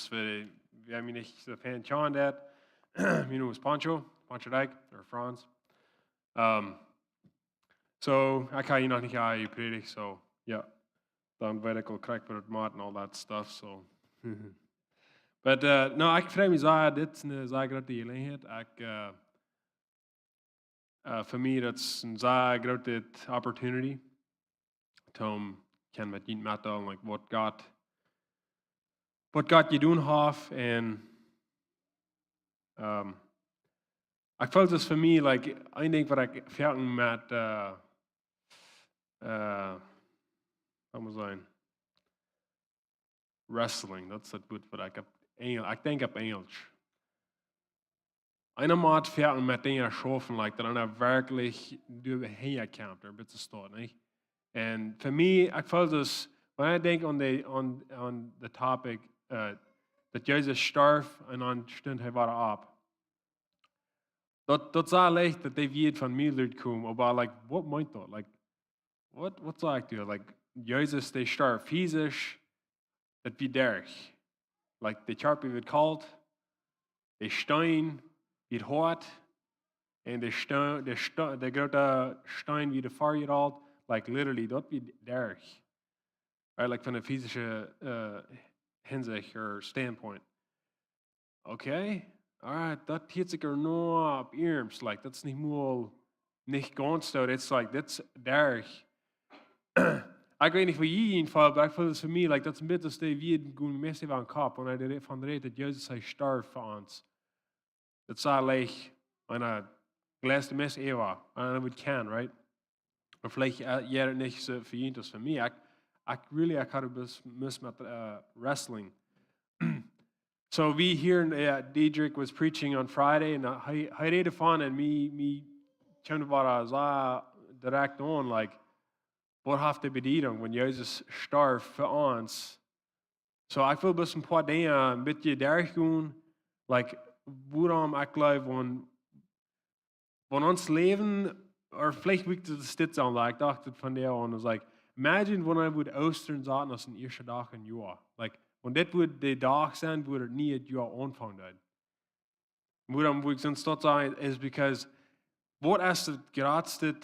dus wir haben nicht so fan John that. You know, was Pancho Dyck or Franz. So I kan je nog niet aan je predig, so ja, dan weet ik al krijg met het maat en all that stuff, so. But no, ik vreemd me zeggen, dit is een zeer grote gelegenheid. Voor mij dat is een zeer grote opportunity. Om kan met je met dan, like wat God je doen heeft en ik voel dus voor mij, like, één ding wat ik vergeten met, wat moet ik zeggen, wrestling, dat is het woord wat ik heb, ik denk op Engels. Einer maat vergeten met dingen schaffen, like, dat er werkelijk door heen komt, er bitte staat, niet? En voor mij, ik voel dus, wanneer ik denk aan de topic, dat Jezus stierf en dan stond hij weer op. Dat is leicht dat hij weet van mij leert komen, maar like, wat meint dat? Like, wat sagt ihr? Like, Jesus, der stierf physisch, das wie derg. Like, der Charpe wird kalt, der Stein wird hart, und der große Stein wird verjagt. Like, literally, das wie derg. Right? Like, von der physischen Hinsicht oder Standpoint. Okay? Alright, dat hielt sich er nur op Irms. Like, that's nicht mal, nicht ganz so. It's like, that's derg. Ik weet niet voor je in geval, maar ik voel het voor mij, like, dat is een beetje als die wie gewoon meestal van kop, wanneer hij van reed dat Jezus hij stierf voor ons. Dat zou like, wanneer gelezen mes eeuwen, wanneer we het kan, right? Maar vielleicht jij het niet zo verdiend als voor mij. Ik had het mis met wrestling. So we here, Dyck was preaching on Friday, and hij reed ervan, en me kwam er bara zo direct on, like, wat heeft de bediening, wanneer Jezus stierf voor ons? So ik wil best een paar dingen een beetje doorgaan, like, waarom ik geloof, van ons leven, or vielleicht wiegt het dit aan, like, ik dacht het van der aan, was like, imagine wanneer we Oostern zaten als een eerste dag in jaar. Like, want dit wordt de dag zijn, waar het niet het jaar aanvangt. Waarom ik zo'n stad zeggen, is because, wat is het grootste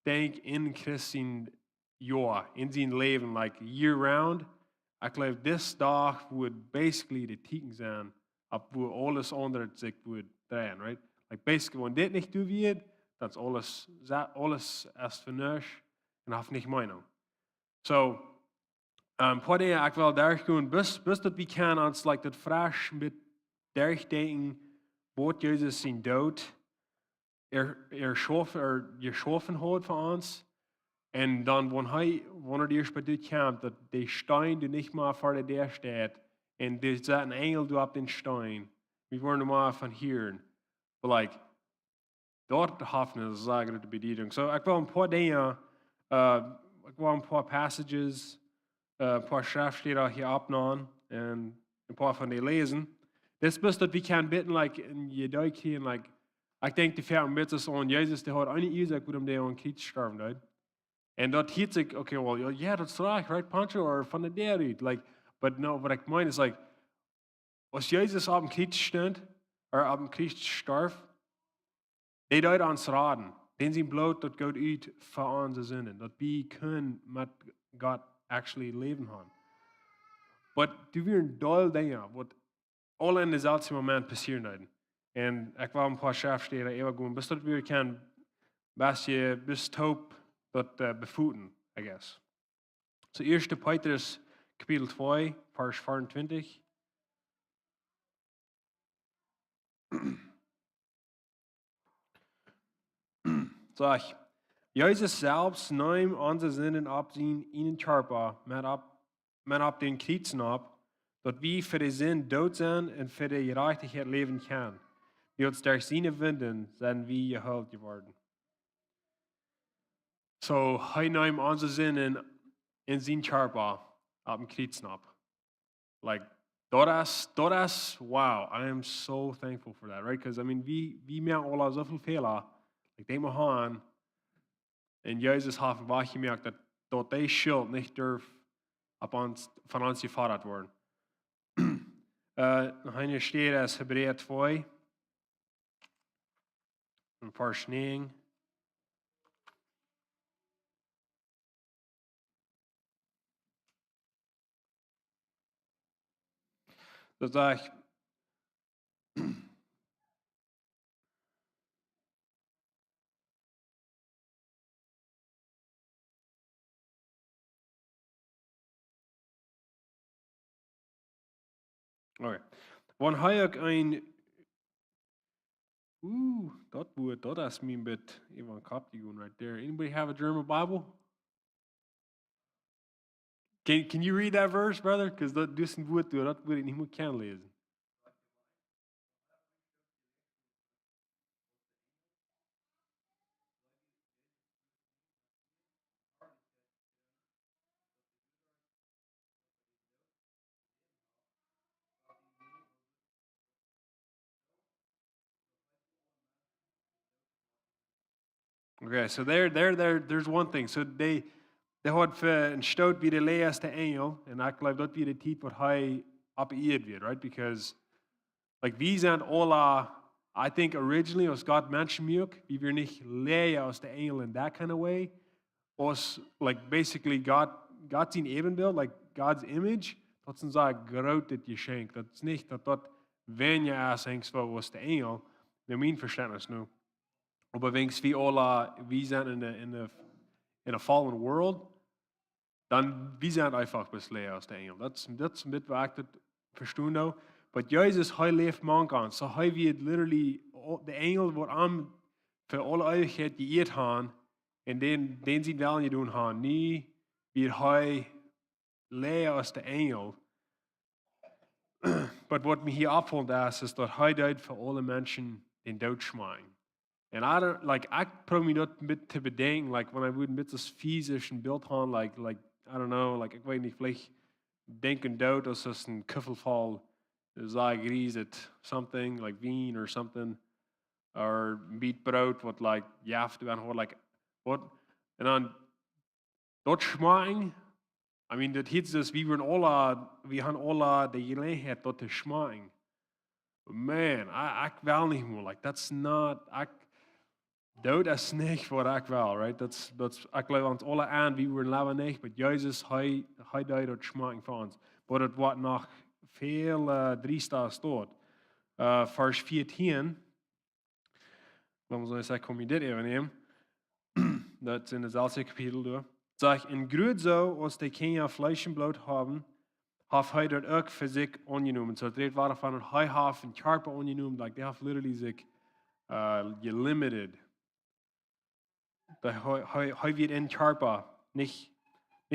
ding in Christen jaar, in zijn leven, like year round? Ik geloof, deze dag wordt basically de teken zijn, op waar alles andere zich wordt draaien, right? Like basically, wanneer dit niet doen wird, dan is alles is vernünftig en heeft niet meening. So, paar dingen ik wil daar gaan, bis dat we kan ons like dat vraag met dergdenken, wat Jezus zijn dood geschaffen hat voor ons. En dan, wanneer die eerst bij dit komt, dat de stein die niet meer voor de staat, en er zit een engel op den stein, we worden maar van hier. But like, dat hoffen is zeker de bediening. So, ik wil een paar dingen, ik wil een paar passages, een paar schriftstellen hier opnemen, en een paar van die lezen. Dat is best dat we kan bidden, like, in je Dyck hier, like, ik denk, die verder met ons aan Jezus, die had een Isaac, hoe hij aan Krieg sterven deed. En dat hield zich, okay, well, yeah, that's right, right, Pancho, or van de deur uit. Like, but no, what I mean is, like, als Jezus op een Krieg stond, or op een Krieg stierf, die deed ons raden. Den zijn bloed dat gaat uit voor onze zinnen. Dat we kunnen met God actually leven gaan. But er weer duidelijk dingen, wat al in dezelfde moment passeren. En ik wil een paar schriftstellen even gaan, bis dat we kan, bis hoop dat bevoeten, I guess. So 1. Petrus, kapitel 2, vers 24. Sag, Jezus zelfs neem onze zinnen op zijn in Körper, met op den Kruisen op, dat we voor de zin dood zijn en voor de gerechtigheid leven kan. Die ons door zijn winden zijn we geheeld geworden. So, hij neemt onze zinnen in zijn Körper op den Kruisen op. Like, dat is, wow, I am so thankful for that, right? Because, I mean, we maken al zoveel Fehler. Ik denk maar aan, en Jezus heeft wahrgemerkt, dat die Schuld niet durft van ons gefordert worden. Hier steht als Hebräer 2, ein paar Schneen. Da sage ich, okay. Wann heb ik een, dat is me bit even copy going right there. Anybody have a German Bible? Can you read that verse, brother? Because dat dus een woord, dat wil ik niet meer kennen lezen. Okay, so there's one thing. So they had een stoot wie de laatste engel, en ik geloof dat wie de type wat hij opgeëerd wird, right? Because like we zijn alle, I think originally als God Menschen maakt, wie wir nicht leer als de engel in that kind of way, als like basically God zijn evenbeeld, like God's image, dat is een zaak groot dat geschenk. Dat is niet dat wenn je aanhangt was de engel, naar mijn verständnis nu. Aber wenn wir alle, wir sind in a fallen world, dann wir sind einfach bis leer als der Engel. Das mit was ich das verstehen nou. But Jesus, hij leeft man aan. So hij wird literally, de Engel wordt aan für alle Ewigkeit geëerd gaan. En den sie wel niet doen gaan. Nie wird hij leer als de Engel. But wat me hier opvalt is dat hij doet voor alle mensen den dood schmaaien. And I probeer me dat met te bedenken, like when I would met das physisch een beeld gaan, like I don't know, like ik weet niet, vielleicht denken dood als het een kuffelval, zeg is it something like wien or something, or meatbrood wat like jaft en hoor like wat, en dan dat schmaing. I mean dat hits us, we gaan alle de gelegenheid dat te schmaing. Man, ik wil niet meer, like that's not, dood is niet wat ik wil, right? Ik geloof ons alle aan, wie we leven niet, maar Jezus, hij deed dat schmaken voor ons. Maar het wordt nog veel driester staat. Vers 14, waarom zou ik zeggen, kom je dit even nemen? Dat is in hetzelfde kapitel door. Zeg, in groot zo, als de kinderen vlees en bloed hebben, heeft hij dat ook voor zich aangenomen. Zo het redt waren van het hij heeft een charpe aangenomen, like they have literally zich gelimited. Hij wird in charpa, nicht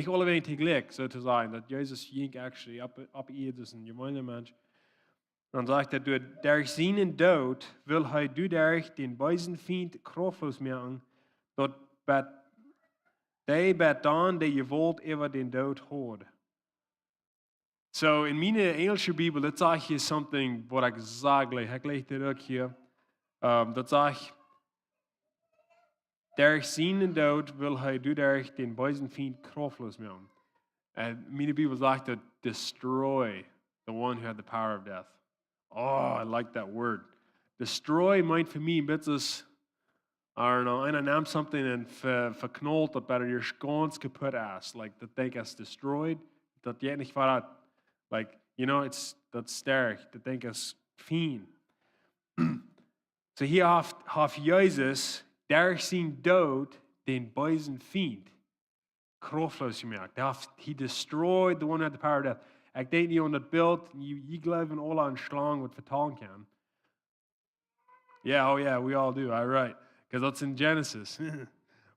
allebei tegelijk, sozusagen, dat Jezus jink actually op is een gemeine Mensch. Dan sagt door der zijn dood wil hij durch den bösen Feind kraftlos machen, dat bet dan de gewalt over den dood hoort. So in mijn Engelse Bibel, dat zegt hier something wat ik zeg, ik leg dit ook hier, dat zegt, der zijn dood wil hij durch den bösen Feind kraftlos machen. And many people like to destroy the one who had the power of death. Oh, I like that word. Destroy meint für mich, bitches, I don't know, einer nimmt something and verknallt, dat bei dir ganz kaputt ist. Like, that thing is destroyed, dat je nicht verrat. Like, you know, that's sterk, dat thing is fien. So hier hat Jesus, durch zijn dood, den bösen Feind kraftlos gemaakt. He destroyed the one who had the power of death. Ik denk niet aan dat beeld, je gelooft in alle een slang wat vertalen kan. Yeah, oh yeah, we all do, all right. Because that's in Genesis.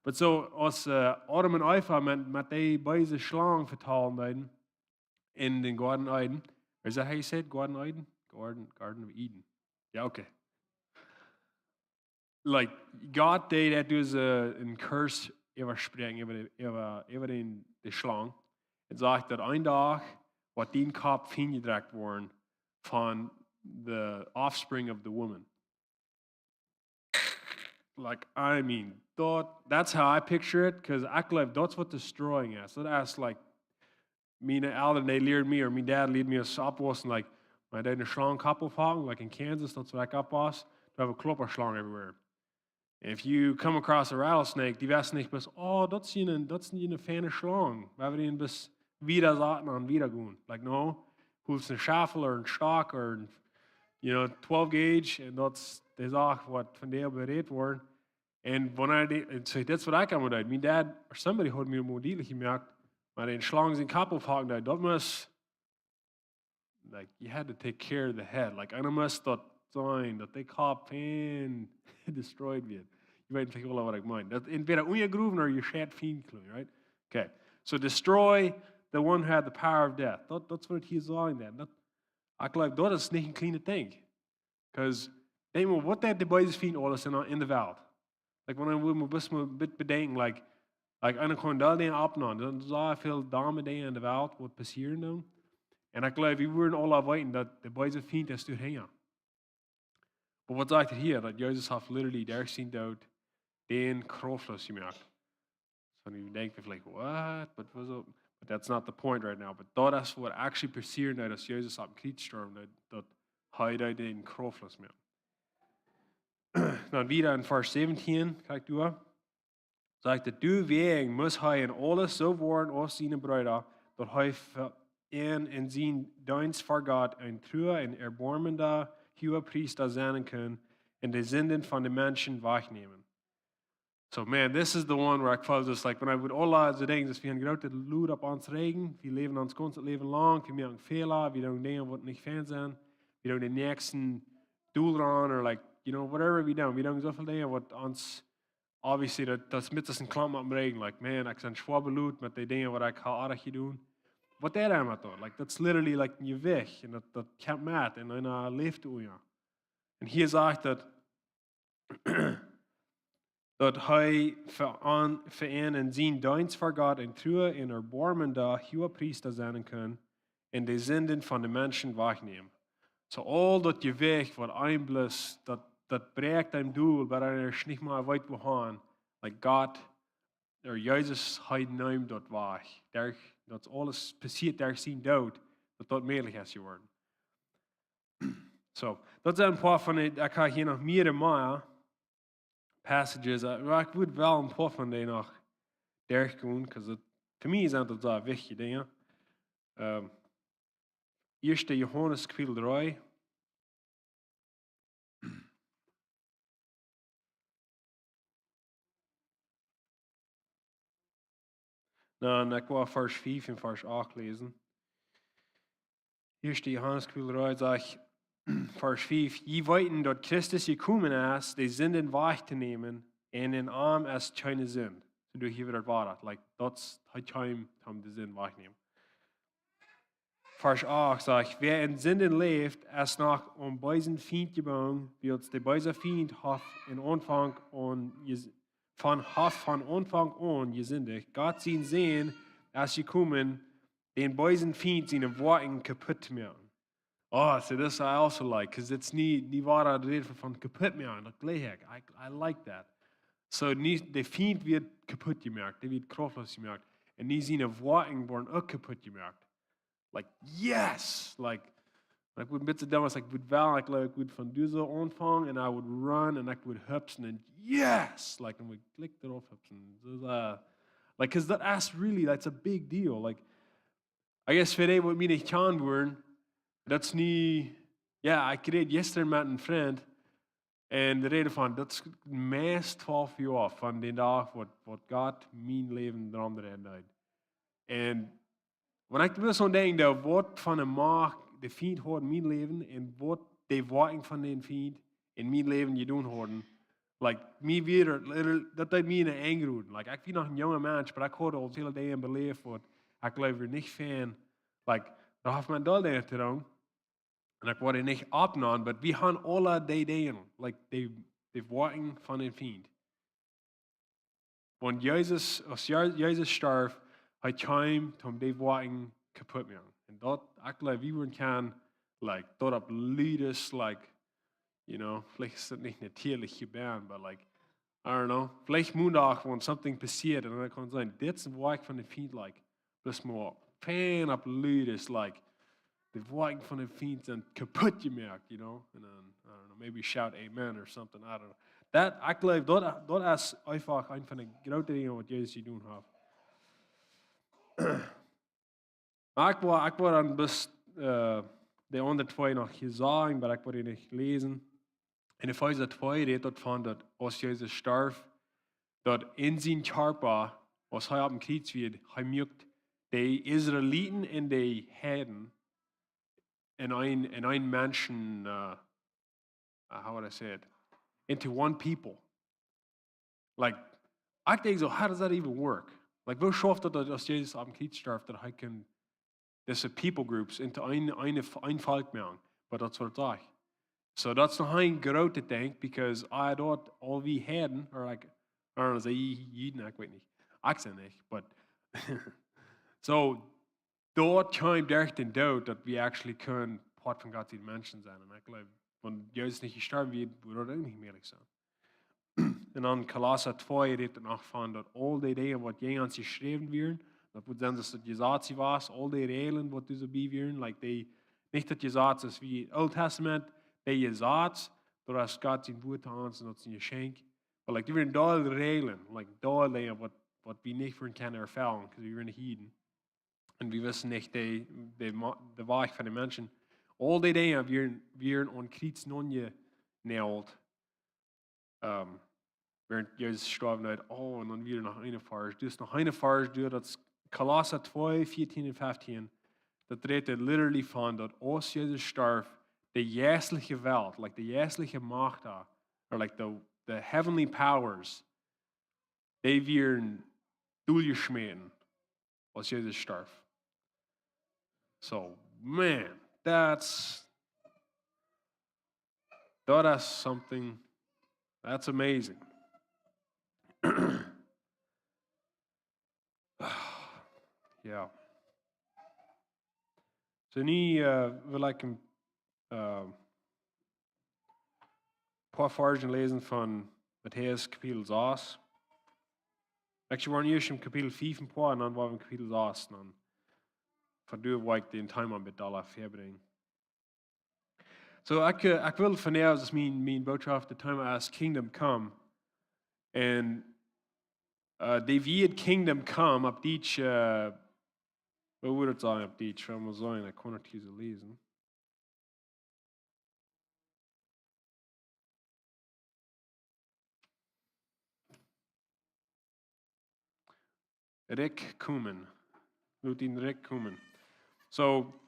But so, als Adam en Eva met die böse slang vertalen deiden, in den Garten Eden, is that how you say it, Garden Eden? Garden of Eden. Yeah, okay. Like, God deed dat dus een curse overspringen over de slang. En zegt dat een dag wat die kop ingedrukt worden van the offspring of the woman. Like, I mean, that's how I picture it, because I believe that's what destroying is. So that's like, mijn ouders, they leered me, or my dad leered me as opwassen, like, Maar daar een slang opvangen, like in Kansas, that's what I got was, to have a klopperslang everywhere. If you come across a rattlesnake, die wissen nicht bis, oh, das ist eine feine Schlange. Weil wir ihn bis wieder sagen und wieder gehen. Like, no, holst eine Schaufel oder einen Stock oder ein, 12 gauge und das ist auch, was von der berät worden. Und so das, was ich kann mit mein Dad or somebody hat mir modierlich gemerkt, weil den Schlangen sind Kopf aufhaken, das muss, like, you had to take care of the head. Like, einer muss dort sein, dass der Kopf destroyed wird. You weet vielleicht wel wat ik meen. Dat entweder ongegroeven or you shed fiendkloei, right? Okay. So destroy the one who had the power of death. That's what he's saying then. Ik geloof dat is niet een kleine ding. Because denk maar, wat dat de boys vinden alles in de wereld. Like, wanneer we best een beetje bedenken, like einer kan dat dingen opnemen. Er zijn veel dame dingen in de wereld wat passeren dan. En ik geloof, we worden alle weten dat de boys vinden is doorheen. Maar wat zegt het hier? Dat Jezus heeft literally daar zien dood den kraftlos gemaakt. So you think like, what? But that's not the point right now. But that is what actually passiert now, dass Jesus am Kreuz starb, dat hij da den kraftlos maakt. Dan wieder in vers 17, kijk door. Sagt dat du wegen muss hij in alles so worden als zijn Brüder, dat hij in zijn dienst voor God een true en erbarmende Hohepriester zijn kan en de zinden van de mensen wegnemen. So man, this is the one where I felt just like when I would all the things just we gaan het lood op ons regen, we leven ons constant leven lang, we maken Fehler, we doen dingen wat niet fijn zijn, we doen de nächsten doel aan, or like, whatever we doen zoveel dingen wat ons, obviously, dat is met een klamp op regen, like man, ik ben schwab beloed met die dingen wat ik ga aardig doen. Wat dat aan toch? Like that's literally like je weg, en dat kan met en een leefde ja. En hier zegt dat dat hij voor en zijn dienst voor God en true en erbarmende Hohepriester zijn kan en de zinden van de mensen wegnemen. So al dat je weg wat einblust, dat breekt een doel, waar er niet meer weet we gaan. Like God, er Jezus, hij neemt dat weg. Dat alles passiert daar zijn dood, dat mogelijk is geworden. So, dat zijn een paar van de, ik ga hier nog meer en meer passages. Maar ik wil wel een paar van die nog doorgaan, because voor mij zijn dat zo wichtige dingen. Eerste Johannes kapitel 3. Nou, ik wil vers 5 en vers 8 lezen. Eerste Johannes kapitel 3 zegt, vers 5, je weten dat Christus gekomen is, de zinden weg te nemen en in arm is keine zin. So doe hier weer dat like, dat hij kan de zin wegnemen. Vers 8 zegt, wer in zinden leeft, is nog om bij zijn vriend gebogen, wie de bij zijn vriend van Anfang an gesündigt. Gott zijn sehen, als gekommen, den bij zijn vriend zijn woorden kapot te maken. Oh, so this I also like, because it's niet waar dat reden van kapot maken. Dat gelijk I like that. So de vriend wird kapot gemaakt, die wird kraftlos gemaakt. En die zijn woorden worden ook kapot gemaakt. Like, yes! Like would bits of them was like would val like would van deze aanvang and I would run and I would hupsen and yes! Like and we clicked it off hupsen. So like cause that's a big deal. Like I guess for they would mean ich can worden. That's niet I creëerde gisteren met een vriend en de reden van dat is meest 12 jaar van die dag wat God mijn leven veranderd heeft. En wanneer ik wil zo'n ding dat wat van een maag de vriend hoort mijn leven en wat de worting van de vriend in mijn leven je doen horen. Like me weer dat deed me in een anger. Like ik ben nog een jonge mens, maar ik hoorde al hele dingen beleefd wat ik geloof er niet fan. Like daar heeft men dat dingen te doen. En ik word er niet opgenomen, maar we gaan alle die dingen, like de worting van een vriend. Want als Jezus starf, hij kwam om die worting kapot te maken. En dat, ik geloof, we kan, like, dat op leaders, like, vielleicht ist das nicht natürlich gebären, but like, I don't know, vielleicht Montag, wenn something passiert, und dann kann sein, das ist ein Work von der Feed, like, das mal fan up leaders, like, the Wagen von den Fiends and kaputt gemaakt, you know? And then, I don't know, maybe shout amen or something, I don't know. Dat, ik geloof, dat is einfach een van de grote dingen wat Jezus hier doen heeft. Maar ik word dan bis de andere twee nog gezegd, maar ik word die niet lezen. En in Epheser 2 redt dat van dat als Jezus starf, dat in zijn Körper, als hij op dem Kreuz wird, hij mögt die Israeliten en die Heiden in ein Menschen, how would I say it, into one people. Like, I think so, how does that even work? Like, wo schafft dat als Jezus op dem Kreuz starf, dat hij kan deze people groups into ein Volk machen? Maar dat soort zaken. So that's nog een grote ding, because I thought all we Heiden, or like, I don't know, say Jiden, ik weet niet. Ik zei niet, but so dort kwam durch den Tod, dat we actually können part von Gott die Menschen sein. Und ich glaube, wenn Jesus nicht gestorben wird, würde er auch nicht mehr sein. Und dann Kolosser 2 redet noch von, dass all die Dinge, was jemals geschrieben werden, das wird dann, dass das Gesetz war, all die Regeln, was du so werden, like die, nicht das Gesetz ist wie Old Testament, der Gesetz, da hast Gott sein Wort an uns und das ist ein Geschenk. Aber like, die werden da Regeln, like da Dinge, was wir nicht von können erfahren, because wir sind Heiden. Und wir wissen nicht, der Weg von den Menschen. All die Dinge werden an Kreuz non genäht. Während Jesus gestorben hat, und dann wieder noch eine Vers. Du hast noch eine Vers, das Kolosser 2, 14 und 15. Das redet literally von, dass als Jesus starb, die jährliche Welt, like die jährliche Macht, or like the heavenly powers, die werden durchgeschmissen, als Jesus starb. So, man, that's something, that's amazing. Ja. So nu wil ik een paar Versen lesen von Matthäus Kapitel 6. Actually, we waren eerst in Kapitel 5 een paar, en dan waren we in Kapitel 6. En vandaar wil ik den timer met alle verbringen. So, ik wil vandaag, dat is mijn boodschap, de timer als Kingdom Come. En die wird Kingdom Come, op Dyck, wat würde het sagen op Dyck? Wenn wir sagen, ich kann nicht diese lesen. Rick Kumen. Lutin Rick Kumen. So,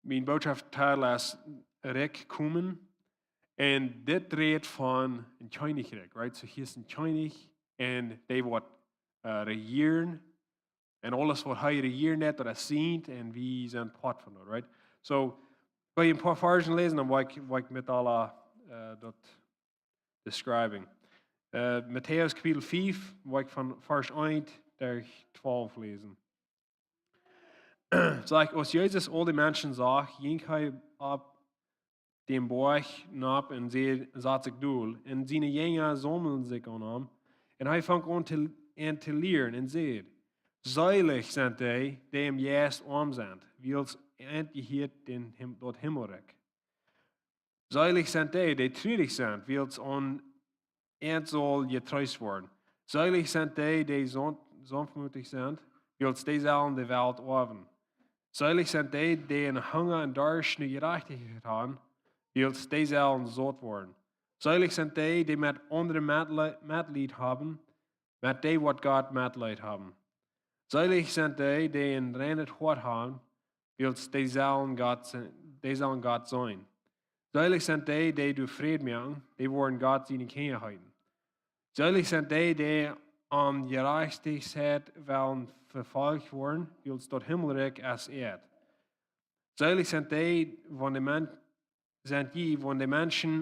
mijn boodschapteil is Rick Kumen. En dit redt van een koninkrijk, right? So, hier is een koning en die wordt regeren. En alles wat hij regeert net, dat is ziet en wie zijn part van dat, right? So, wil je een paar versen lezen, dan wil ik met alle dat beschrijven. Matthäus Kapitel 5, wil ik van vers 1 der 12 lesen. Sag, als Jesus al die Menschen zag, ging hij op dem Berg nab en zat zich doel. En zijn jünger sammeln zich aan hem. En hij vangt aan te leren en zei, Seilig zijn die hem juist arm zijn, wils eindgeheerd dat Himmelrijk. Seilig zijn die treurig zijn, wils aan eind zal getreust worden. Seilig zijn die sanftmütig zijn, wils die zullen de Welt erben. Seilig zijn die in Hunger en Durst naar gerechtigheid hebben, wils die zullen zoet worden. Seilig zijn die met anderen Mitleid hebben, met die wat God Mitleid hebben. Seilig zijn die in reine Hart haben, wils die zullen God zijn. Seilig zijn die du Frieden machen, die worden God seine Kinder halten. Seilig zijn die gerechtigheid willen verfolgt worden, wils dat Himmelrijk als Erd. Seilig zijn die, wanneer de mensen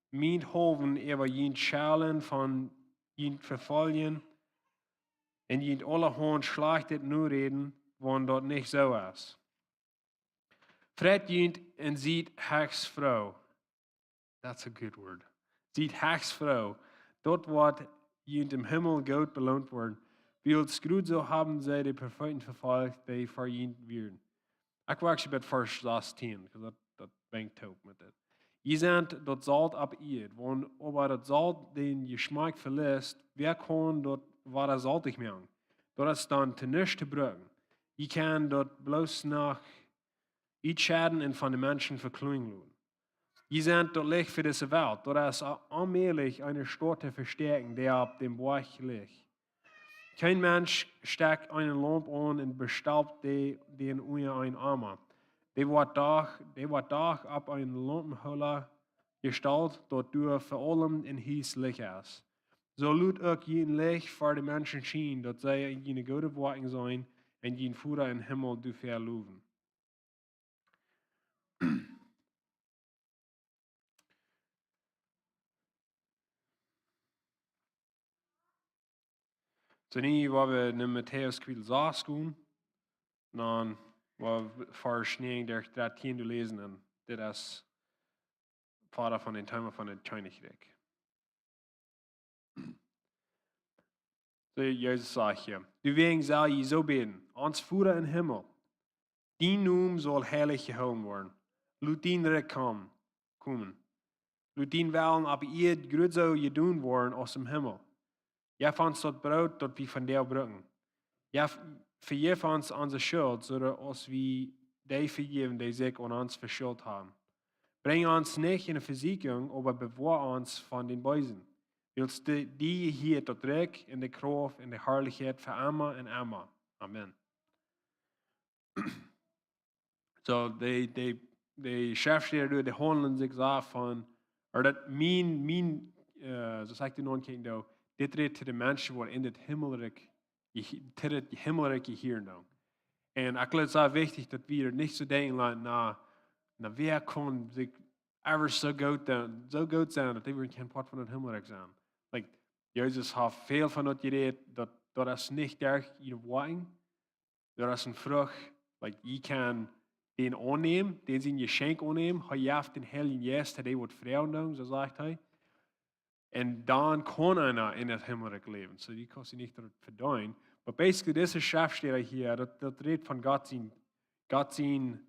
mijn hoven over jen schalen van jen vervolgen, en je allerhand slechtet nu reden, wanneer dat niet zo is. Fred jent en ziet heksvrouw. That's a good word. Ziet heksvrouw. Dat wat jent im Himmel Gott belohnt worden. Wie als gut so haben zij de Propheten verfolgt, die voor jent werden. Ik wil actually bij vers 16, because dat bengt ook met dit. Je zegt dat zout op eet, want over dat zout den je smaak verliest, wer kan dat waar saltig maken? Dat is dan te niks te gebruiken. Je kan dat bloos nog iets schaden en van de mensen verkloeien laten. Je zegt dat ligt voor deze wereld, dat is allmählich eine Stadt te verstärken, die op dem Berg ligt. Kein Mensch steckt eine Lampe an und bestaubt den unter ein Armer. Die wird doch ab ein Lampenholler gestellt, dort du vor allem in Hies Licht ist. So lud auch jen Licht vor die Menschen schien, dass sie in jene gute Worten sein und jen Futter im Himmel du verloven. So nie waar we in Matthäus kapitel 6 gaan, dan waar we vers 39 13 lezen en dit is Vater van den Timer van het Königreich. So Jezus sagt hier, deswegen soll je so beten, ons Vater im Himmel, die Naam soll heilig gehouden worden. Laat dien Reich kommen. Laat dien Willen op eerd groot zo gedaan worden als im Himmel. Geef ons dat brood dat we van dir brücken. Vergeef ons onze schuld, zodat als we die vergeven die zich aan ons verschuld haben. Bring ons nicht in eine Versicherung, aber bewahr uns von den Bösen. Willst du die hier tot Reich in der Kraft, in der Herrlichkeit für immer und immer. Amen. So, die Schriftsteller, die handeln sich so von, oder das so sagt die neuen Kinder, dit redt til de mensen die in het himmelrijk, til het himmelrijke hier nou. En ik geloof het zo wichtig dat we er niet zo denken laten, na wer kan zich ever zo goed zijn dat we geen part van het himmelrijk zijn. Like, Jezus heeft veel van dat gereed, dat is niet erg je wagen. Dat is een vrucht, like, je kan den aannemen, den zijn geschenk aannemen, hij heeft den Heiligen Geest, hij wordt vrij doen, zo zegt hij. En dan kan einer in het himmelrijk leven. So die kost je niet dat verdienen. Maar basically, deze schriftsteller hier, dat redt van God zijn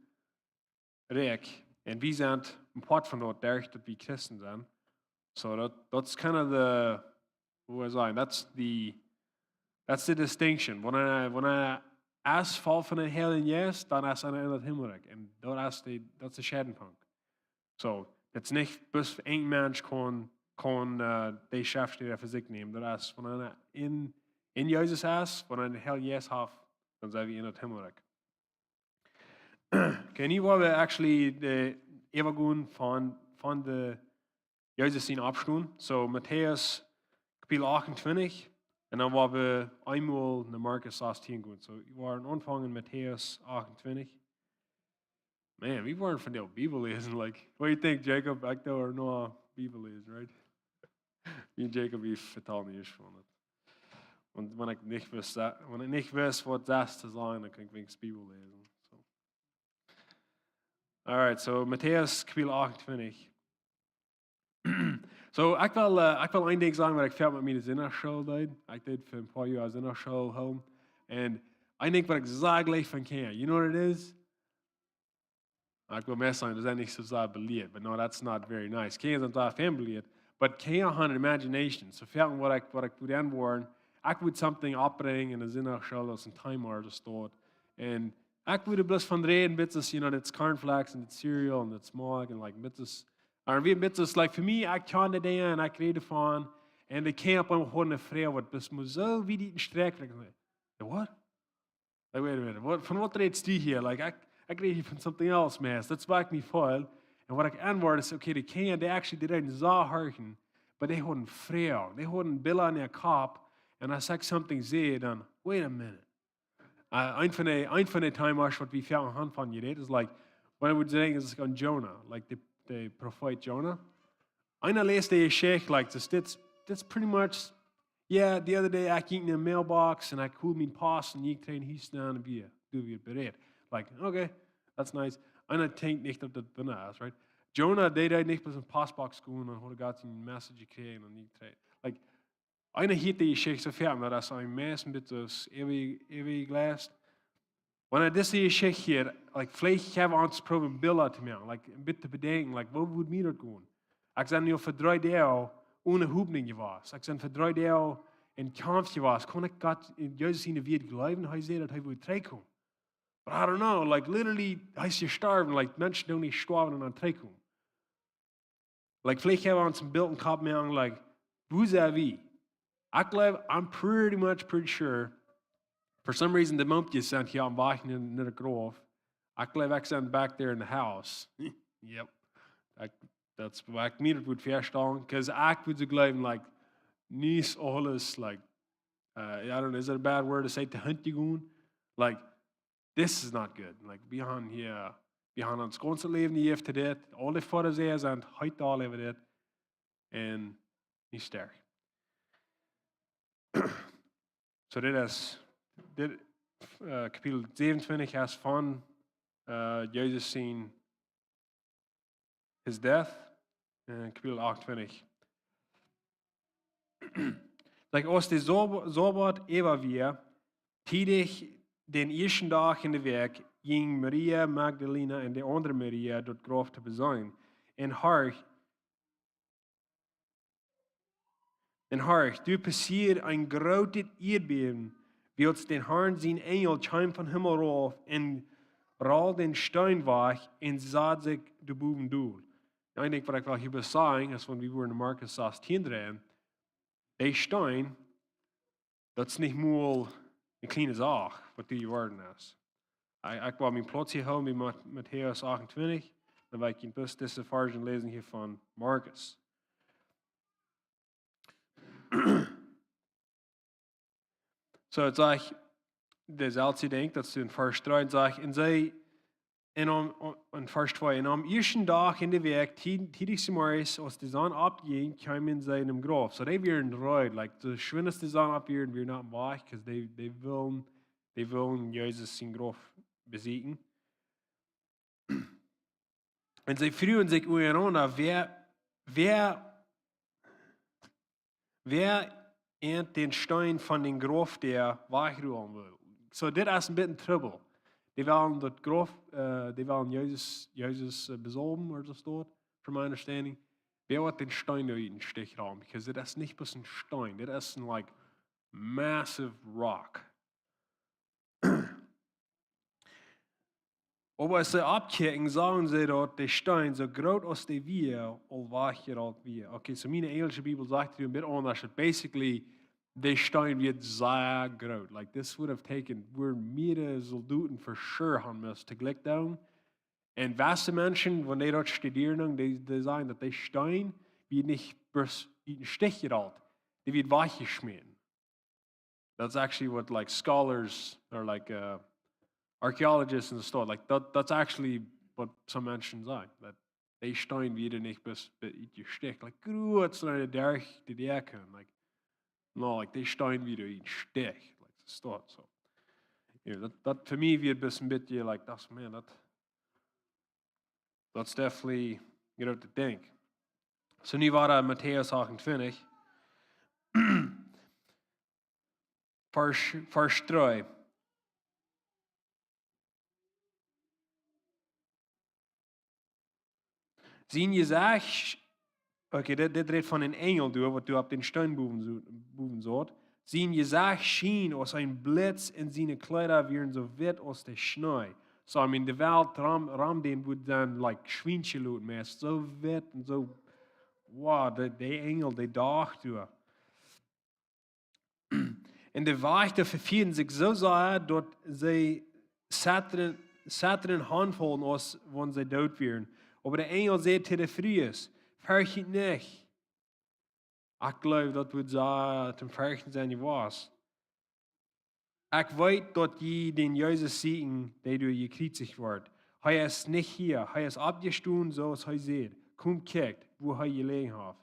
rijk. En we zijn een part van dat derg dat we christen zijn. So dat is kind of the, hoe we zeggen, that's the distinction. Wanneer als valt van het Heilige Geest, dan is einer in het himmelrijk. En dat is de schedenpunt. So, dat is niet bis één mens kan die schriftsteller voor zich nemen. Dat is, wanneer in Jezus is, wanneer de Heilige Geest heeft, dan zijn we in het himmelrijk. Okay, nu waar we actually de evangelie van de Jezus zien opstaan. So, Matthäus kapitel 28. En dan waar we eenmaal naar Markus 16 gaan. So, we waren aanvang in Matthäus 28. Man, we weren't van de Bijbel lezen. Like, what do you think, Jacob? Ik dacht er nog Bijbel lezen, right? Me en Jacob, we vertalen niet van het. Want wanneer ik niet wist wat dat te zijn, dan kan ik wenigstens Bijbel lezen. So. Alright, so Matthäus kapitel 28. So, ik wil één ding zeggen, wat ik veel met mijn zinnerschool deed. Ik deed voor een paar jaar zinnerschool home. En één ding wat ik zakelijk van ken. You know what it is? Ik wil meer zeggen, dat is niet zo zaad beleerd. But no, that's not very nice. Ken is not fan beleerd. But ken je een imagination. So, veel wat ik doe dan worden. Ik moet something opbrengen in de zinnerschool als een timer zo staat. En ik moet er bloos van reden, bitches, you know, that's cornflakes and it's cereal and it's smog and like bitches. En wie bitches, like for me, ik kan dat en ik rede van. En de camp aan gewoon een vrouw wat bis moet zo wie die strek. Like, what? Like, wait a minute. Van wat redest du hier? Like, ik reed hier van something else, man. Dat sprak me vol. En wat ik antwoord is, okay, de camp, they actually did zo harken. But they hadden vrouw. They hadden billen aan haar kop. En als ik something zei, dan, wait a minute. Een van de timers wat we veel aan hand van je deed, is like, wat ik would zeggen is aan Jonah, like the prophet Jonah. Einer leest die sheikh, like, that's pretty much, yeah, the other day I ging in the mailbox and I cooled mijn post en ik kreeg hier staan en doe weer bereid. Like, okay, that's nice. Einer denkt nicht, dat dat binnen is, right? Jonah deed niet bis een postbox gaan en had God een message gekregen en ik kreeg. Like, einer hielt die sheikh so fern, dat is een mes met dus ewig glas. Wanneer deze geschicht hier, like, vielleicht hebben we ons proberen Bilder te maken, like, een beetje te bedenken, like, wo würde mir das gehen? Ich bin nu voor 3 Jahre ohne Hoopning geweest. Ich bin voor 3 Jahre in Kampf geweest. Kon ik God in Jezus in de wereld geloven? Hij zei dat hij wil terugkomen. But I don't know, like, literally, hij is gestorven, like, mensen doen niet sterven en dan terugkomen. Like, vielleicht hebben we ons een beeld in kop maken, like, wo zijn we? Ik geloof, I'm pretty sure, for some reason, the moment you sent here, I'm walking in the grove. I believe I sent back there in the house. Yep. That's what I needed would verstehen. Because I would glauben, like, niets alles, like, I don't know, is that a bad word to say to hunt you? Like, this is not good. Like, we gaan ons ganze leven niet even dit. Alle Pharisees zijn heute al even dit. En niet sterk. So dit kapitel 27 is van Jezus zien his death. En kapitel 28. Like, als de Sabbat even weer, tidig den eersten dag in de week, ging Maria Magdalena en de andere Maria dat graf te bezien. En du passiert een grote Erdbeben, als den Herrn zijn engel kwam van hemel rauf en raal den stein weg en zat zich de boven doel. Nou, ik denk wat ik wel hierbij zeggen, is wanneer we worden in Markus 16 drehen, die stein, dat is niet meer een kleine zaak, wat die geworden is. Ik wil mijn plotje houden bij Matthäus 28, dan wil ik een bus deze versen lezen hier van Markus. So, het zegt, dezelfde denkt, dat ze in vers 3 zegt, en zij, in vers 2, en am eersten dag in de week, tidig morgens, als de zon opging, kwamen zij in hem graf. So, they were in rood, like, de schwindest de zon opging, we're not wach, because they willen Jezus zijn graf bezieken. En zij vroegen zich ondereinander, wer eent den stein van den graf der wegrollen wil. So, dit is een beetje trouble. Die willen dat graf, die willen Jezus besolven, or so staat, from my understanding. Wer wird den Stein da in den Stich rammen? Because das ist nicht bloß ein Stein, das ist ein, like, massive rock. Aber als sie abkicken, sagen sie dort, der Stein so groß als der wir, all weicher als wir. Okay, so meine englische Bibel sagt ein bisschen anders. Basically, der Stein wird sehr groß. Like, this would have taken, we're mehrere Soldaten for sure haben müssen, to glick down. Und weiße Menschen, wenn die dort studieren, die sagen, dass der Stein wird nicht bloß in den Stich gerollt, der wird weichgeschmiert. That's actually what, like, scholars or like archaeologists and stuff, like, that's actually what some mentions say, that they stein wieder nicht bis in die Stich, like, groß eine Derch die können, like, no, like, they stein wieder in Stich, like, das dort so. Yeah, that für mich wird ein bisschen like, das, man, that's definitely, you know, to think. So, nu war da Matthäus 28, Vers 3. Zien je zegt, okay, dit redt van een engel door, wat du op den Stein boven zat. Zien je zegt schien als een blitz en zijn kleider werden zo wit als de sneeuw. So, I mean, de Welt ram den wordt dan, like, schwincheloot meest, zo wit en zo, wow, de engel, die dacht door. En de Wachten vervielen zich zo sehr, dat zij Satan handvollen als wanneer zij dood werden. Aber der Engel sagt zu der Fries, fürchtet nicht. Ich glaube, das wird so zum Fürchten sein, wie was. Ich weiß, dass je den Jesus sehen, der durch gekreuzigt wird. Er ist nicht hier. Er ist abgestoßen, so als er sieht. Kommt, kijkt, wo er gelegen hat.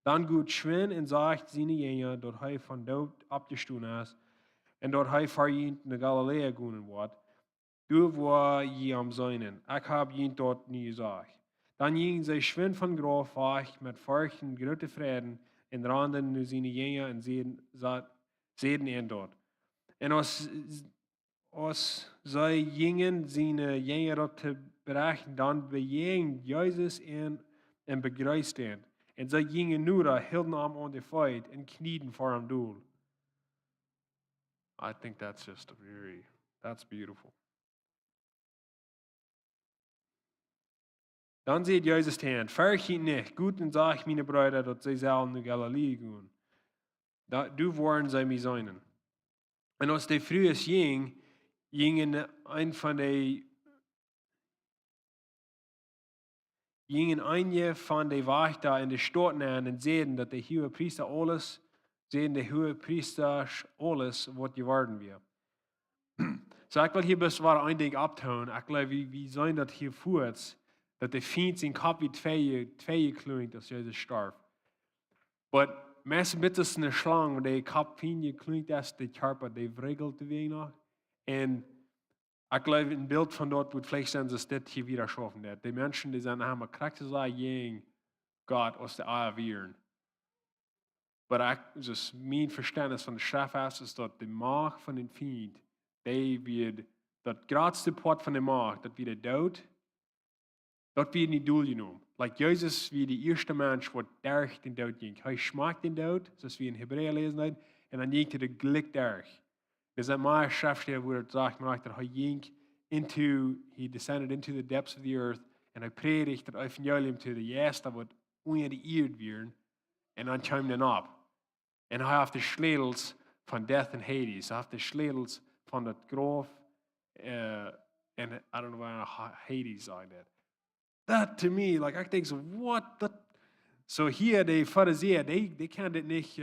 Dann geht schwinn und sagt seine Jünger, dass er von dort abgestoßen ist und dass er für ihn in Galiläa gehen wird. Du war je am Seinen. Ich habe ihn dort nie gesagt. Dann gingen sie schwind von Graf weg mit Furcht und große Frieden und rannten zu seinen Jüngern und sehen ihn dort. Und als zij gingen zijn jongeren op te brengen, dan bejegen Jezus en begrijsten. En zij gingen nu daar heel naam aan de fight en knieden voor hem doel. I think that's just that's beautiful. Dan zegt Jezus tegen hen, vergeet niet, goed en zeg mijn broeder, dat zij zelf naar Galilee gaan. Du worden zij mij zijn. En als de vroeger gingen een van de wachten in de stad aan en zeiden dat de hoge priester alles, wat geworden weer. So ik wil hier best wel een ding optonen. Ik geloof, wie zijn dat hier voort, dat de fiend zijn kop wie twee klinkt als Jezus starf. Maar meestal bitte een slang, waar de kop fiend klinkt als de karper, die wriggelt te wenig. En ik geloof, een beeld van dat wordt vielleicht zijn, dass dit hier wieder schaffen wird. Die Menschen, die zijn helemaal krachten zijn, jeng Gott aus der Eier wieren. Maar dus mijn verständnis van de schrift is dat de macht van den fiend, die wird, dat grootste part van de macht, dat wird de dood, dat wird niet doel genomen. Like Jezus wie de eerste mens wat derg den dood ging. Hij schmaakt den dood, zoals we in Hebreeën lezen, en dan ging hij de gelijk derg. Dus in mijn schriftstelle wordt het zegt, dat hij ging he descended into the depths of the earth, en hij predigt het evangelium to de eerste wat onder de eerd wieren, en dan kwam hij op. En hij heeft de sleutels van death and Hades. Hij heeft de sleutels van het graf. En I don't know where Hades are that. That to me, like, I think, so what? So hier, de Pharisäer, die können das nicht,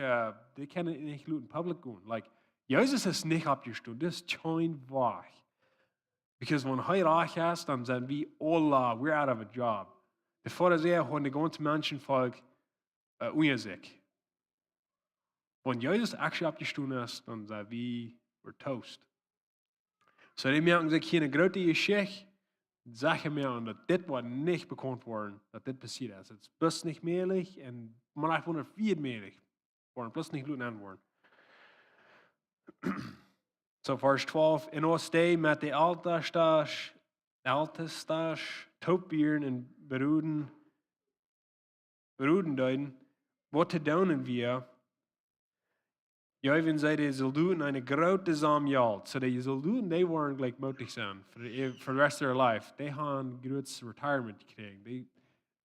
die können das nicht in public doen. Like, Jesus ist nicht abgestimmt. Das ist kein wahr. Because when hij reich ist, dann sind wir alle, we're out of a job. De Pharisäer haben die ganze Menschenvolk unter sich. Wenn Jesus actually abgestimmt ist, dann sind we're toast. So die merken sich hier eine große Geschichte, sagen mir, dass das war nicht bekannt worden, dass das passiert ist. Es ist bloß nicht möglich und man hat wundert, wie es möglich worden, bloß nicht Leuten antworten. So, Vers 12, in ons day met de Ältestas, Topbieren und Beruden deuten, wat te doen wir? Ja, wenn sie die Soldaten eine große Samjalt. So die Soldaten, die waren gleich mutig sein für the rest of their life. Die haben großes Retirement gekriegt.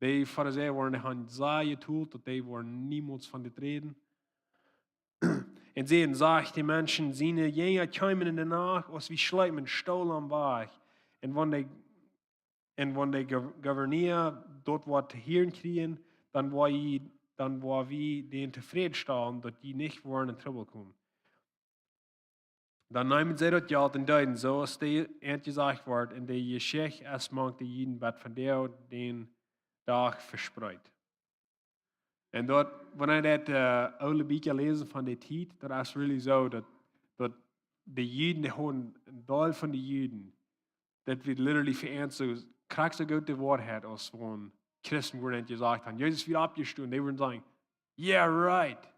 Die Pharisäer waren, die haben sehr getult, dass die waren niemals von den Reden. Und sie sagt die Menschen, seine Jünger kommen in der Nacht, als wie schleimen Stoll am Weg. Und wenn die Gouverneur dort was zu hören kriegen, dann war wir den zufriedenstellen, dass die nicht waren in Trouble kommen. Dann nehmen sie das Geld und deuten, so als die gesagt wird, in der Geschichte, es mag die Jeden was von der den Tag verspreit. En dat, wanneer ik dat oude beetje lezen van die tijd, dat is really zo, dat de Juden, die gewoon een deel van de Juden, dat we literally veranderd zo, krijg zo goed de waarheid als van Christen worden gezegd hebben. Jezus weer opgestoten, die worden zeggen, yeah, right.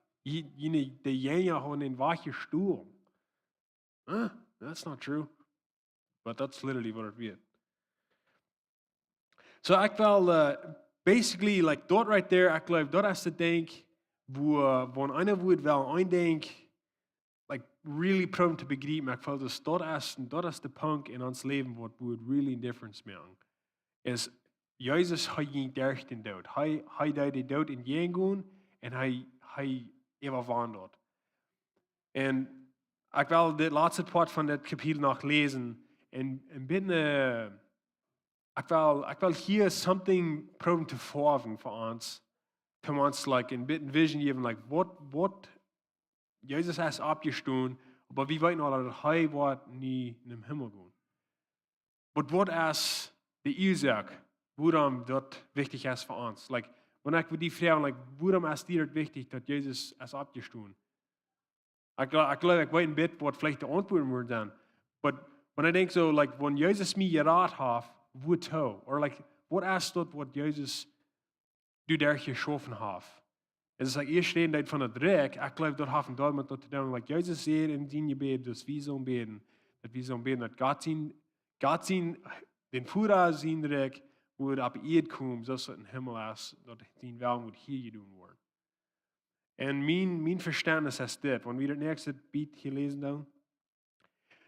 De Jünger haben den Weg gestohlen. That's not true. But that's literally what it wird. So ik wil... Basically, like dort right there, ik geloof, dat is de denk, wo einer wordt wel een denk, like really proben te begrijpen, ik voel dus dat is de punt in ons leven, wat really een difference maken. Is, Jezus, hij ging derg den dood. Hij deed de dood in Jengoen, en hij overwandelt. En ik wil de laatste part van dit kapitel nog lezen, en binnen... Ik wil hier something proben te vormen voor ons. Om ons like, een beetje vision geven, like, wat Jezus heeft opgestaan, maar wie weet nog dat hij wordt niet in de hemel gaan. Maar wat is de oorzaak, waarom dat wichtig is voor ons? Like, wanneer ik die vraag, like, waarom is dit wichtig dat Jezus is opgestaan? Ik geloof, ik weet een beetje wat vielleicht de antwoorden worden zijn. Maar wanneer ik denk zo, like, wanneer Jezus mij geraad heeft, woeto, or like, wat is dat wat Jezus du daar geschaffen heeft? Het is like, eerst reden van het rijk, ik geloof dat heeft een deel met dat te doen, like, Jezus zei in zijn gebed, dus wie zullen beden, Dat we zo'n beden dat God zien, den Vader zien direct, hoe het op eerd komt, zoals het in Himmel is, dat zijn wel moet hier doen worden. En mijn verständnis is dit, want we dat nächste Biet gelezen hebben.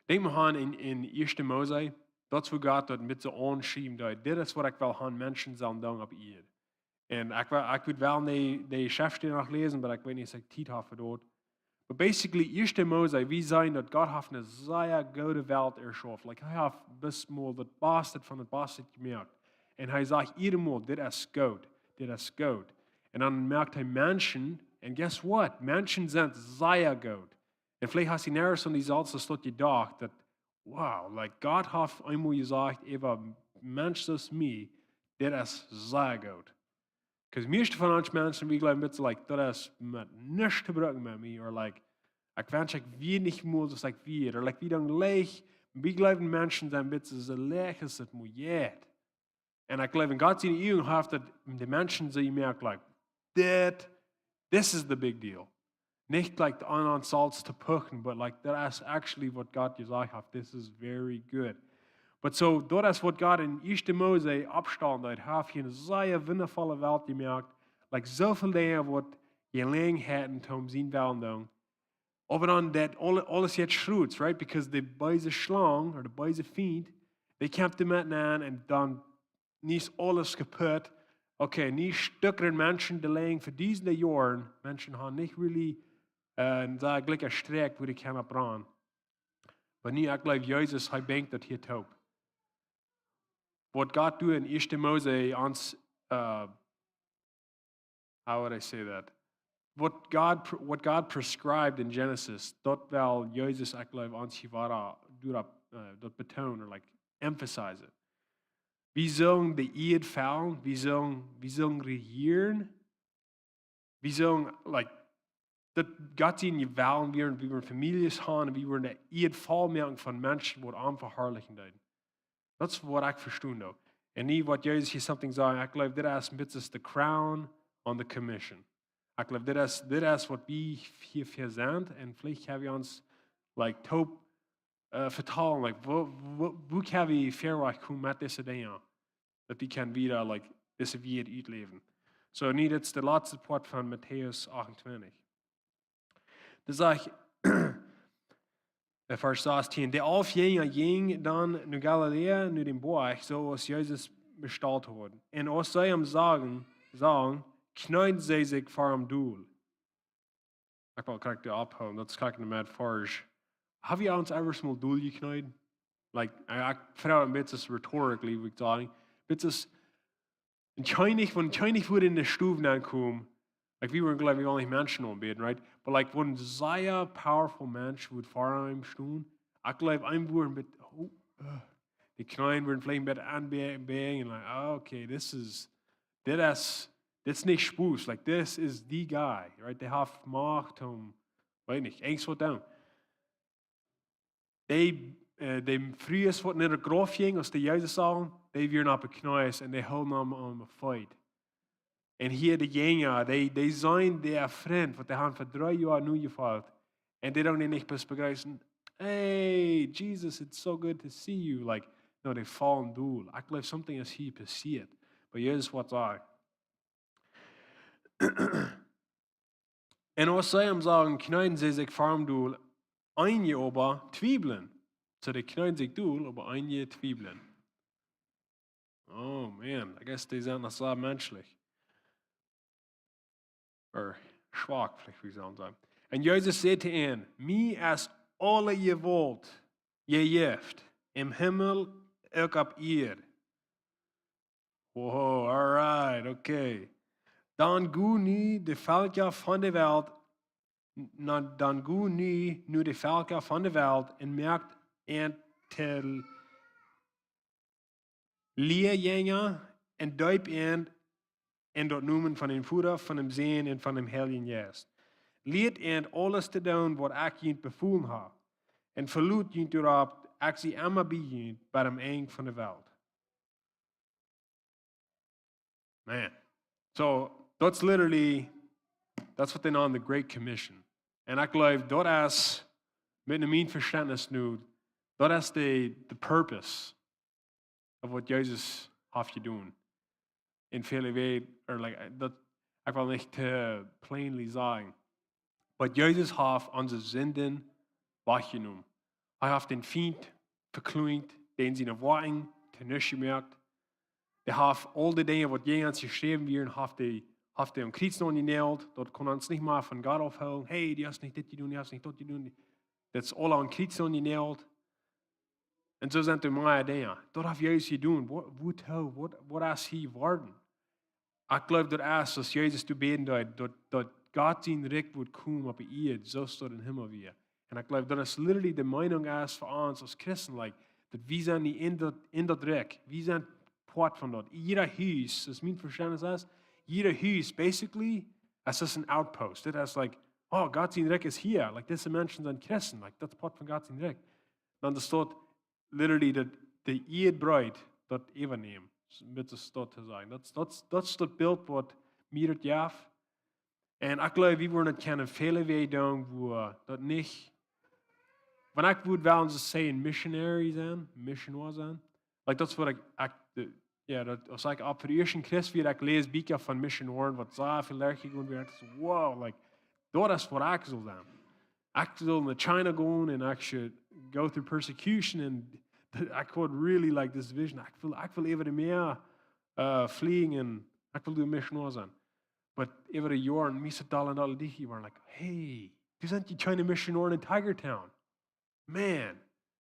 Denk maar aan in 1 Mose, dat is hoe God dat met zijn aanschrijven doet. Dit is wat ik wil aan mensen zullen doen op eerd. En ik wil wel de Schrift nog lezen, maar ik weet niet of ik tijd heb voor dat. Maar basically, 1 Mose, we zijn dat God heeft een zeer goede wereld erschaffen. Like, hij heeft bismol het beste van het beste gemaakt. En hij zegt iedere maal, dit is goed, dit is goed. En dan merkt hij mensen, en guess what? Mensen zijn zeer goed. En vielleicht hast du nergens van die Salze tot gedacht, dat, wow, like God heeft eenmaal gezegd, over mensen als mij, dit is zeer goed. Because meeste van ons mensen, we geloven een beetje, like, dat is met niks te bereiken met mij, of like, ik wens ik weer niet meer zoals ik weer, of like, wie dan leeg, we geloven mensen zijn een beetje zo leeg als het moet zijn. En ik geloof in God zijn eeuwen heeft dat de mensen die merken, like, this is the big deal. Nicht like the on salts to puchen, but like that's actually what God gesagt hat. This is very good. But so, dat is wat God in 1 Mose abstand uit heeft. Je een zeer wondervolle wereld gemerkt. Like zoveel dingen wat je lang had om zien willen doen. Aber dan dat alles jetzt schroets, right? Because de böse Schlang, of de böse Feind, die kämpft met aan en dan niet alles kaputt. Okay, niet stukken mensen die lang voor deze jaren, mensen hebben niet really en daar gelijk sterk waar ik kan opbranden. Maar nu, ik geloof Jezus, hij denkt dat hier taub. Wat God doet in 1 Mose, ons, how would I say that? What God prescribed in Genesis, dat wel Jezus, ik geloof, ons hier dat betonen, like, emphasize it. We zullen de eerd vallen, we zullen regeren, we zullen, like, dat God in je walen weer, wie we families gaan, wie we de eerd volmerken van mensen wordt aanverharrelijken doen. Dat is wat ik verstaan ook. En niet wat Jezus hier something zei, ik geloof dit is een beetje de crown on the commission. Ik geloof dit is wat we hier verzend en vielleicht hebben we ons like top vertalen, like hoe kan we verweg komen met deze dingen, dat die kan weer like deze wereld uitleven. So niet, het is de laatste part van Matthäus 28. Dan zeg ik, vers 16, de afgänger ging dan naar Galilea, naar den Berg, zoals Jezus besteld had. En als zij hem zagen, knieten zij zich voor hem doel. Ik wil correct ophouden, dat is correct met vers. Heb je ons ever mal doel gekniet? Like, ik vraag een beetje rhetorically, wil ik zeggen. Beetje, een Chinese wordt in de stoel aankomen. Like, we were glad we only Menschen anbeten, right? But like, when sehr powerful Mensch would vor einem stehen, ich glaube, ein Wurm mit, die Kleinen würden vielleicht ein bisschen anbeten, und like, okay, this is nicht Spus, like, this is the guy, right? They have Macht, weiß nicht, Angst vor dem. Die frühest, wat in der Graf ging, als die Jesus sagen, die werden op een knuis en die houden hem aan een fight. En hier de Jäger, die zijn der vriend, wat die haben voor 3 jaar nu gevallen. En die doen niet best begrijpen, hey, Jesus, it's so good to see you. Like, no, they fallen doel. Ik geloof, something is hier passiert. Maar Jezus wat zei. En als zij hem sagen, knijden ze zich voor hem doel, een je aber twiebelen. So die knijden zich doel, aber een je twiebelen. Oh man, I guess die zijn nog zo menschlich. Or schwach, vielleicht wie soll sagen. En Jezus zei te hen, mij als alle je wilt, je jeft, im Himmel ook op eerd. Wow, alright, okay. Dan goe nu de volken van de wereld, dan goe nu de volken van de wereld en merkt en te leergänger en duip en dat noemen van een Vader, van een Zoon en van een Heiligen Geest. Leert en alles te doen wat ik je bevolen heb. En verloot je erop, ik zie allemaal bij je, bij het eind van de wereld. Man. So, that's literally, that's what they know the Great Commission. En ik geloof, dat is, met mijn verständnis nu, Dat is the purpose of wat Jezus heeft gedaan. In vele wegen, dat, ik wil niet te plainly zeggen. Wat Jezus heeft onze zinden weggenomen. Hij heeft den Feind verkleint, den zijn worting te niets gemaakt. Hij heeft al die dingen wat jemals geschreven werden, heeft hij am Kreuz noch genäht. Dort kon ons niet meer van God afhouden. Hey, die hast niet dit gedaan, die hast niet dat gedaan. Dat is al aan Kreuz noch genäht. En zo zijn er meer dingen. Dat heeft Jezus gedaan. Wat is hij geworden? Ik geloof dat als Jezus te beden deed, dat God zijn recht wordt komen op de eerd, zoals dat in hemel weer. En ik geloof dat is literally de meinung is voor ons als christen, dat we zijn niet in dat recht. We zijn part van dat. Jeder huis, dat mijn verstand is, jeder huis, basically, is een outpost. Dat is God zijn recht is hier. Deze mensen zijn christen. Dat is part van God zijn recht. Dan er staat literally dat de eerdbruid dat even neemt. Met de stad te zijn. Dat is het beeld wat mir het jaf. En ik geloof, we worden het kennen vele wegen doen, waar dat niet. Wanneer ik woord wel eens zeggen missionary zijn, missionair zijn. Dat is wat als ik op de eerste Christ weer, ik lees bijna van missionairen, wat zo veel erg gegaan werd. Wow, dat is wat ik zal zijn. Ik zal naar China gaan en ik should go through persecution en I could really this vision. Ik wil even meer vliegen en ik wil doen missionair zijn. Maar even een jaar en meeste talen en alle die waren hey, je bent die China missionair in Tigertown. Man.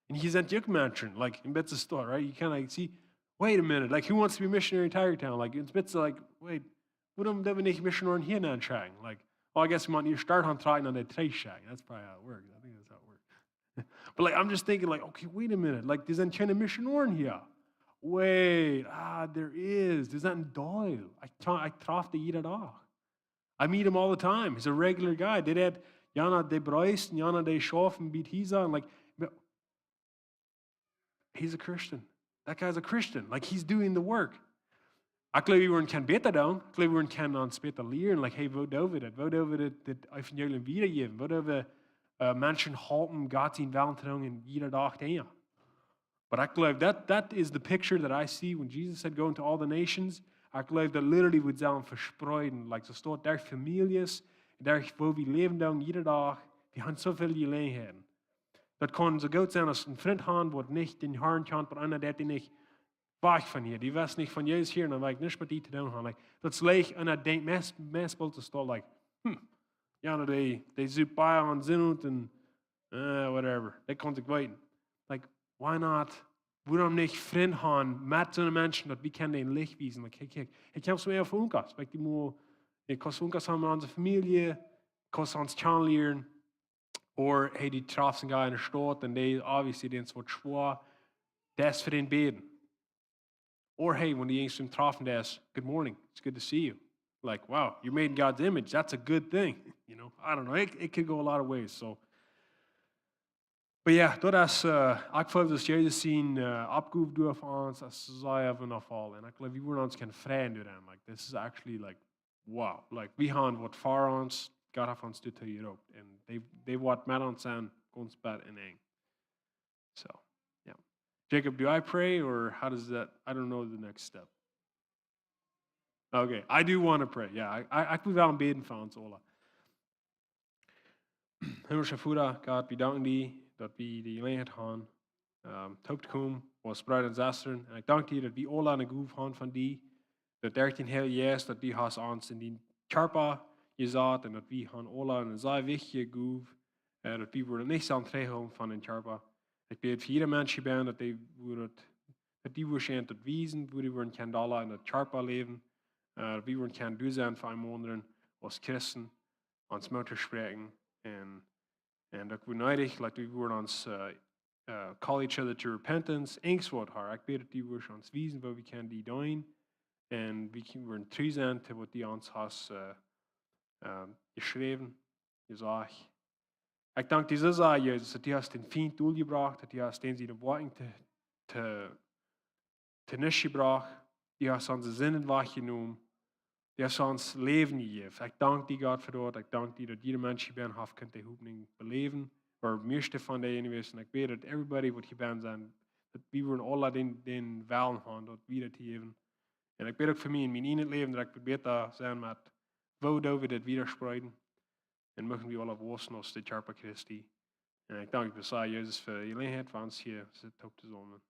And je bent ook mensen, in Betse store, right? You kind see, wait a minute, who wants to be a missionary in Tigertown? It's Betse wait, waarom doen we niet missionair hier aanschrijven? I guess we might need to start on trying on that trace shack. That's probably how it works. I think that's how it works. But I'm just thinking okay, wait a minute. There's a China missionair here. Wait, there is. There's that Doyle. I traf the jeder dag. I meet him all the time. He's a regular guy. They had Jana de Bruis and Jana de Schoff and beat he's on. He's a Christian. That guy's a Christian. He's doing the work. Ik geloof we kunnen beter doen. Ik geloof we kunnen ons beter leren. Hey, wat doen we dat? Wat doen we dat evangelium weitergeven? Wat doen we mensen helpen, God zijn wel te doen in iedere dag dingen? But I geloof that is the picture that I see when Jesus said, go into all the nations. I geloof dat literally we zijn verspreiden. Zo staat daar families, daar waar we leven doen iedere dag. We hebben zoveel gelegenheden. Dat kan zo goed zijn als een vriend hebben, wat niet in haar kant, maar einer die niet weg van hier. Die wist niet van Jezus hier, en dan wil ik niks met die te doen hebben. Dat is leeg, en dat denkt meestal te staan, ja, die zoekt bij aan zin uit, en whatever. Dat kan ik weten. Why not? Waarom niet vriend hebben met zo'n mensen, dat we kunnen den licht wijzen? Kijk, ik heb zo meer voor ons. Ik kan ons hebben met onze familie, ik kan ons kan leren. Of hey, die traf zijn guy in de stad, en die obviously den wat schwaar. Dat is voor den beden. Or hey, when the angels traf and ask, good morning, it's good to see you. Wow, you're made in God's image. That's a good thing. I don't know. It could go a lot of ways. So, but yeah, dat is, ik geloof dat Jezus zijn opgave door voor ons, als zij hebben afval. En ik geloof, we worden ons kan vrijen door hem. This is actually wow. We hebben wat voor ons, God heeft ons dit hier ook. En they wat met ons zijn, ons bed en eng. So. Jacob, do I pray or how does that? I don't know the next step. Okay, I do want to pray. Yeah, ik wil wel een beden voor ons allen. Hemelse Vader, God, we danken die dat we die gelegenheid hebben. Tot komen, ons broeder en zusteren. En ik dank die dat we allen een groef hebben van die. Dat 13 heel jaar dat die has ons in die charpa gezet en dat we gaan allen een zeer wichtige groef. Dat we worden niet aan het van een charpa. Ik bid voor ieder mens ben dat die waarschijnlijk het wijzen, waar die worden kan dollar in het charpa leven, dat we worden kan doen zijn voor een anderen als christen, ons moeten spreken en dat we nodig, dat we worden ons call each other to repentance, eens wat haar. Ik bid dat die worden ons wijzen, waar we kan die doen en we worden trouw zijn te wat die ons has geschreven, gezegd. Ik dank die Zaza, Jezus, dat die hast den Feind doorgebracht, dat die hast den zijn worting te niets gebracht, die hast onze zinnen weggenomen, die hast ons leven gegeven. Ik dank die God voor dat, ik dank die dat ieder mens ben heeft kunt die hoopning beleven, or meeste van die anyways. En ik weet dat everybody wat geband zijn, dat we worden alle den wellen gaan, dat we dat geven. En ik weet ook voor mij in het leven dat ik beter zijn met wo we dit widerspreiden. En mogen we alle woorden als de Charpa Christi. En ik dank je, Jezus, voor je gelegenheid van ons hier zitten op te zonnen.